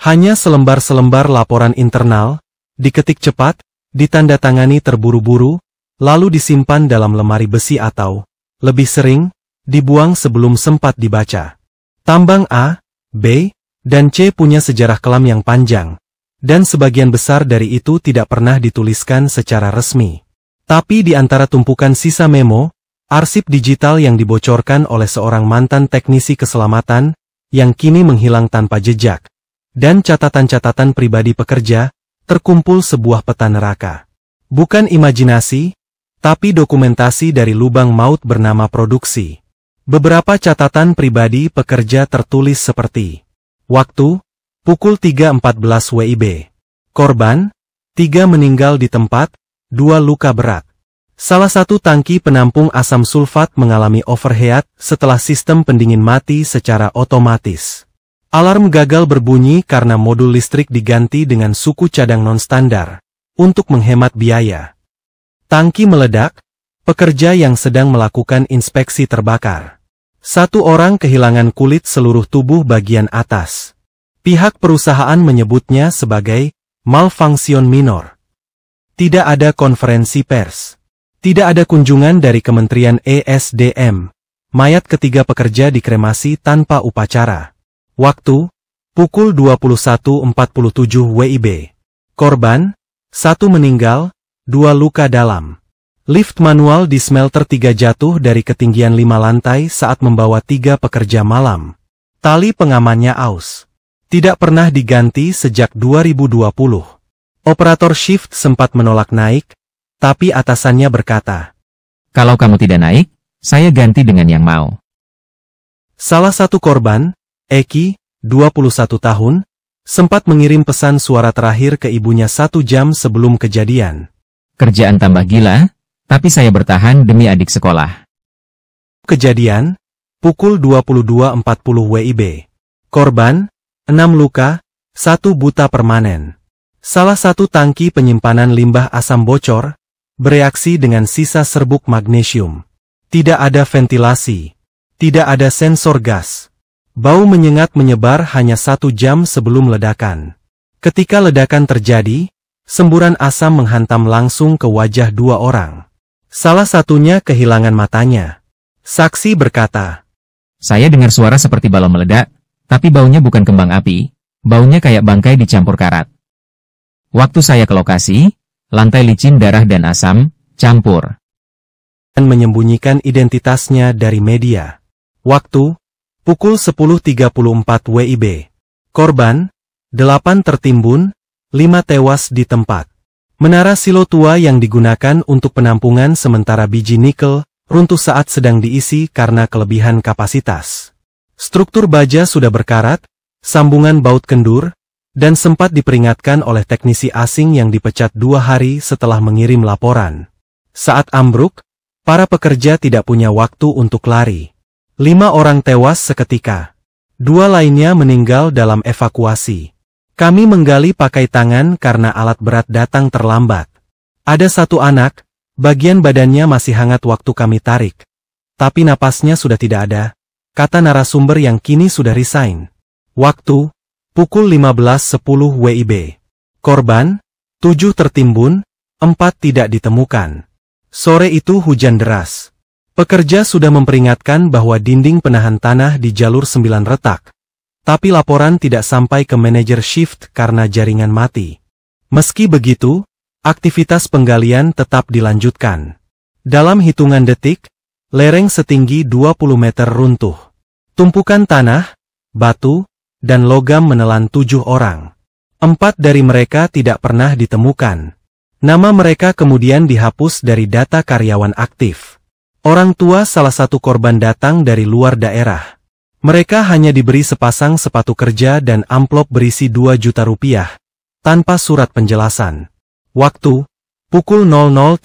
Hanya selembar-selembar laporan internal, diketik cepat, ditandatangani terburu-buru, lalu disimpan dalam lemari besi atau, lebih sering, dibuang sebelum sempat dibaca. Tambang A, B, dan C punya sejarah kelam yang panjang, dan sebagian besar dari itu tidak pernah dituliskan secara resmi. Tapi di antara tumpukan sisa memo, arsip digital yang dibocorkan oleh seorang mantan teknisi keselamatan, yang kini menghilang tanpa jejak, dan catatan-catatan pribadi pekerja, terkumpul sebuah peta neraka. Bukan imajinasi, tapi dokumentasi dari lubang maut bernama produksi. Beberapa catatan pribadi pekerja tertulis seperti: waktu, pukul 3.14 WIB. Korban, 3 meninggal di tempat, 2 luka berat. Salah satu tangki penampung asam sulfat mengalami overheat setelah sistem pendingin mati secara otomatis. Alarm gagal berbunyi karena modul listrik diganti dengan suku cadang non-standar, untuk menghemat biaya. Tangki meledak, pekerja yang sedang melakukan inspeksi terbakar. 1 orang kehilangan kulit seluruh tubuh bagian atas. Pihak perusahaan menyebutnya sebagai malfunction minor. Tidak ada konferensi pers. Tidak ada kunjungan dari Kementerian ESDM. Mayat ketiga pekerja dikremasi tanpa upacara. Waktu, pukul 21.47 WIB. Korban, 1 meninggal, 2 luka dalam. Lift manual di smelter 3 jatuh dari ketinggian 5 lantai saat membawa 3 pekerja malam. Tali pengamannya aus. Tidak pernah diganti sejak 2020. Operator shift sempat menolak naik, tapi atasannya berkata, Kalau kamu tidak naik, saya ganti dengan yang mau. Salah satu korban, Eki, 21 tahun, sempat mengirim pesan suara terakhir ke ibunya 1 jam sebelum kejadian. Kerjaan tambah gila, tapi saya bertahan demi adik sekolah. Kejadian, pukul 22.40 WIB. Korban, 6 luka, 1 buta permanen. Salah satu tangki penyimpanan limbah asam bocor, bereaksi dengan sisa serbuk magnesium. Tidak ada ventilasi. Tidak ada sensor gas. Bau menyengat menyebar hanya 1 jam sebelum ledakan. Ketika ledakan terjadi, semburan asam menghantam langsung ke wajah dua orang. Salah satunya kehilangan matanya. Saksi berkata, Saya dengar suara seperti balon meledak, tapi baunya bukan kembang api, baunya kayak bangkai dicampur karat. Waktu saya ke lokasi, lantai licin darah dan asam, campur. Dan menyembunyikan identitasnya dari media. Waktu, pukul 10.34 WIB. Korban, 8 tertimbun, 5 tewas di tempat. Menara silo tua yang digunakan untuk penampungan sementara biji nikel, runtuh saat sedang diisi karena kelebihan kapasitas. Struktur baja sudah berkarat, sambungan baut kendur, dan sempat diperingatkan oleh teknisi asing yang dipecat 2 hari setelah mengirim laporan. Saat ambruk, para pekerja tidak punya waktu untuk lari. 5 orang tewas seketika. 2 lainnya meninggal dalam evakuasi. Kami menggali pakai tangan karena alat berat datang terlambat. Ada 1 anak, bagian badannya masih hangat waktu kami tarik. Tapi napasnya sudah tidak ada, kata narasumber yang kini sudah resign. Waktu, pukul 15.10 WIB. Korban, 7 tertimbun, 4 tidak ditemukan. Sore itu hujan deras. Pekerja sudah memperingatkan bahwa dinding penahan tanah di jalur 9 retak. Tapi laporan tidak sampai ke manajer shift karena jaringan mati. Meski begitu, aktivitas penggalian tetap dilanjutkan. Dalam hitungan detik, lereng setinggi 20 meter runtuh. Tumpukan tanah, batu, dan logam menelan 7 orang. 4 dari mereka tidak pernah ditemukan. Nama mereka kemudian dihapus dari data karyawan aktif. Orang tua salah satu korban datang dari luar daerah. Mereka hanya diberi sepasang sepatu kerja dan amplop berisi 2 juta rupiah, tanpa surat penjelasan. Waktu, pukul 00.31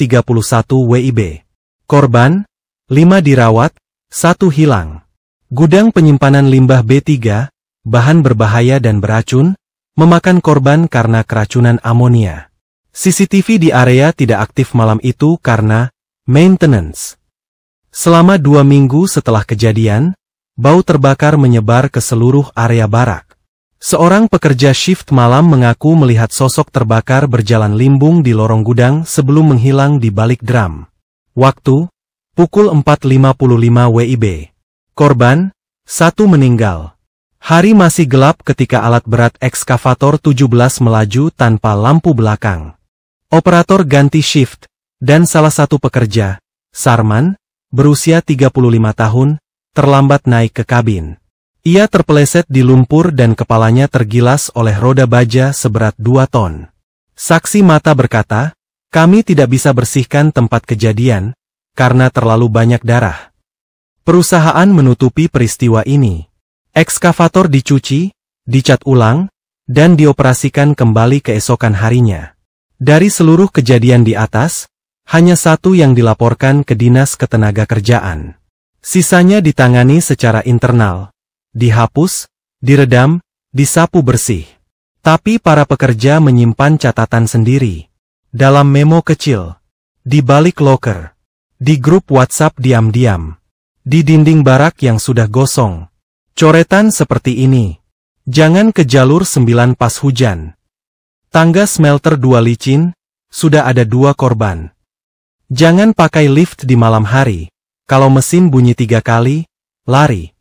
WIB. Korban, 5 dirawat, 1 hilang. Gudang penyimpanan limbah B3, bahan berbahaya dan beracun, memakan korban karena keracunan amonia. CCTV di area tidak aktif malam itu karena maintenance. Selama 2 minggu setelah kejadian, bau terbakar menyebar ke seluruh area barak. Seorang pekerja shift malam mengaku melihat sosok terbakar berjalan limbung di lorong gudang sebelum menghilang di balik drum. Waktu, pukul 4.55 WIB. Korban, 1 meninggal. Hari masih gelap ketika alat berat ekskavator 17 melaju tanpa lampu belakang. Operator ganti shift, dan salah satu pekerja, Sarman, berusia 35 tahun, terlambat naik ke kabin. Ia terpeleset di lumpur dan kepalanya tergilas oleh roda baja seberat 2 ton. Saksi mata berkata, kami tidak bisa bersihkan tempat kejadian, karena terlalu banyak darah. Perusahaan menutupi peristiwa ini. Ekskavator dicuci, dicat ulang, dan dioperasikan kembali keesokan harinya. Dari seluruh kejadian di atas, hanya 1 yang dilaporkan ke Dinas Ketenagakerjaan. Sisanya ditangani secara internal, dihapus, diredam, disapu bersih. Tapi para pekerja menyimpan catatan sendiri. Dalam memo kecil, di balik loker, di grup WhatsApp diam-diam, di dinding barak yang sudah gosong. Coretan seperti ini. Jangan ke jalur 9 pas hujan. Tangga smelter 2 licin, sudah ada 2 korban. Jangan pakai lift di malam hari, kalau mesin bunyi 3 kali, lari.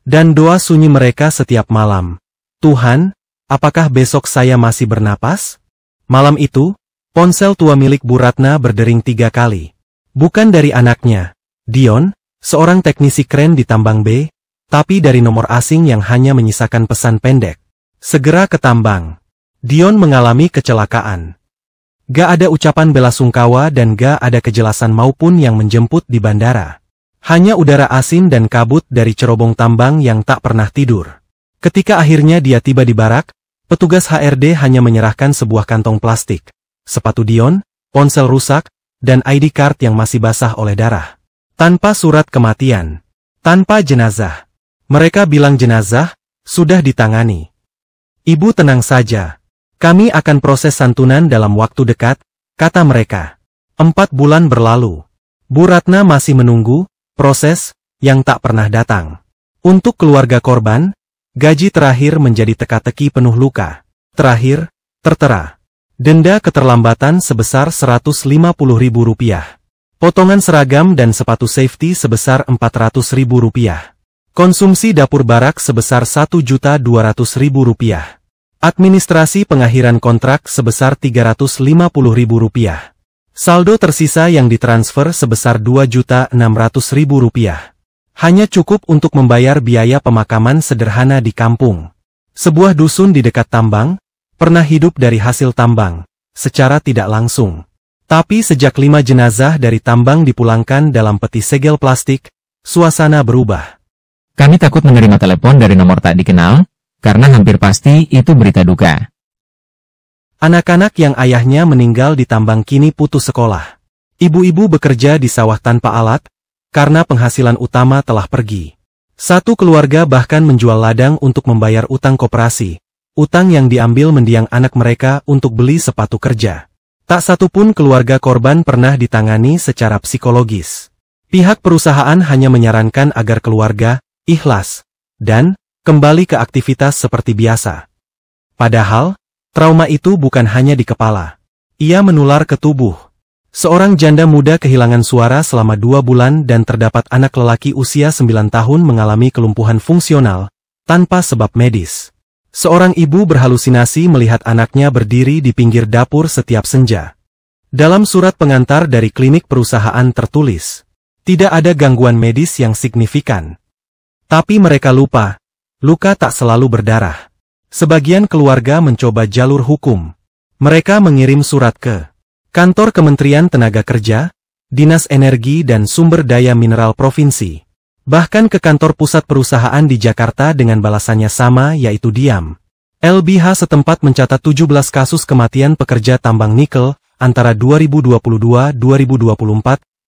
Dan doa sunyi mereka setiap malam. Tuhan, apakah besok saya masih bernapas? Malam itu, ponsel tua milik Bu Ratna berdering 3 kali. Bukan dari anaknya, Dion, seorang teknisi kren di tambang B, tapi dari nomor asing yang hanya menyisakan pesan pendek. Segera ke tambang. Dion mengalami kecelakaan. Gak ada ucapan bela sungkawa dan gak ada kejelasan maupun yang menjemput di bandara. Hanya udara asin dan kabut dari cerobong tambang yang tak pernah tidur. Ketika akhirnya dia tiba di barak, petugas HRD hanya menyerahkan sebuah kantong plastik, sepatu Dion, ponsel rusak, dan ID card yang masih basah oleh darah. Tanpa surat kematian. Tanpa jenazah. Mereka bilang jenazah, sudah ditangani. Ibu tenang saja. Kami akan proses santunan dalam waktu dekat, kata mereka. 4 bulan berlalu. Bu Ratna masih menunggu, proses, yang tak pernah datang. Untuk keluarga korban, gaji terakhir menjadi teka-teki penuh luka. Terakhir, tertera. Denda keterlambatan sebesar Rp150.000. Potongan seragam dan sepatu safety sebesar Rp400.000. Konsumsi dapur barak sebesar Rp1.200.000. Administrasi pengakhiran kontrak sebesar Rp350.000. Saldo tersisa yang ditransfer sebesar Rp2.600.000. Hanya cukup untuk membayar biaya pemakaman sederhana di kampung. Sebuah dusun di dekat tambang, pernah hidup dari hasil tambang, secara tidak langsung. Tapi sejak 5 jenazah dari tambang dipulangkan dalam peti segel plastik, suasana berubah. Kami takut menerima telepon dari nomor tak dikenal, karena hampir pasti itu berita duka. Anak-anak yang ayahnya meninggal di tambang kini putus sekolah. Ibu-ibu bekerja di sawah tanpa alat, karena penghasilan utama telah pergi. Satu keluarga bahkan menjual ladang untuk membayar utang koperasi, utang yang diambil mendiang anak mereka untuk beli sepatu kerja. Tak satu pun keluarga korban pernah ditangani secara psikologis. Pihak perusahaan hanya menyarankan agar keluarga ikhlas dan kembali ke aktivitas seperti biasa. Padahal, trauma itu bukan hanya di kepala. Ia menular ke tubuh. Seorang janda muda kehilangan suara selama 2 bulan dan terdapat anak lelaki usia 9 tahun mengalami kelumpuhan fungsional, tanpa sebab medis. Seorang ibu berhalusinasi melihat anaknya berdiri di pinggir dapur setiap senja. Dalam surat pengantar dari klinik perusahaan tertulis, tidak ada gangguan medis yang signifikan. Tapi mereka lupa, luka tak selalu berdarah. Sebagian keluarga mencoba jalur hukum. Mereka mengirim surat ke Kantor Kementerian Tenaga Kerja, Dinas Energi dan Sumber Daya Mineral Provinsi, bahkan ke kantor pusat perusahaan di Jakarta dengan balasannya sama yaitu diam. LBH setempat mencatat 17 kasus kematian pekerja tambang nikel antara 2022-2024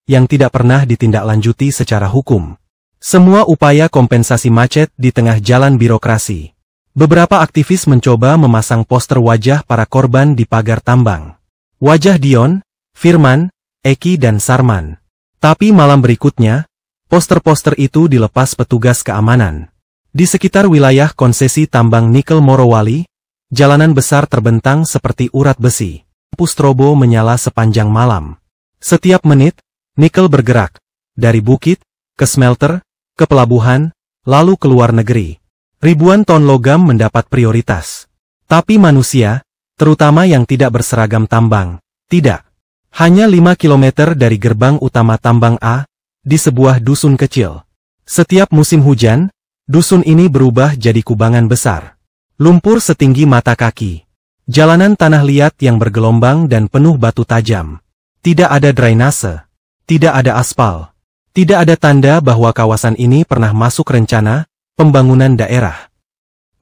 yang tidak pernah ditindaklanjuti secara hukum. Semua upaya kompensasi macet di tengah jalan birokrasi. Beberapa aktivis mencoba memasang poster wajah para korban di pagar tambang. Wajah Dion, Firman, Eki dan Sarman. Tapi malam berikutnya, poster-poster itu dilepas petugas keamanan. Di sekitar wilayah konsesi tambang nikel Morowali, jalanan besar terbentang seperti urat besi. Lampu strobo menyala sepanjang malam. Setiap menit, nikel bergerak. Dari bukit, ke smelter, ke pelabuhan, lalu ke luar negeri. Ribuan ton logam mendapat prioritas. Tapi manusia, terutama yang tidak berseragam tambang, tidak. Hanya 5 km dari gerbang utama tambang A, di sebuah dusun kecil. Setiap musim hujan, dusun ini berubah jadi kubangan besar. Lumpur setinggi mata kaki. Jalanan tanah liat yang bergelombang dan penuh batu tajam. Tidak ada drainase. Tidak ada aspal. Tidak ada tanda bahwa kawasan ini pernah masuk rencana pembangunan daerah.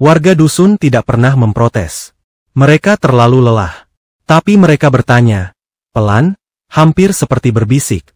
Warga dusun tidak pernah memprotes. Mereka terlalu lelah. Tapi mereka bertanya, pelan, hampir seperti berbisik.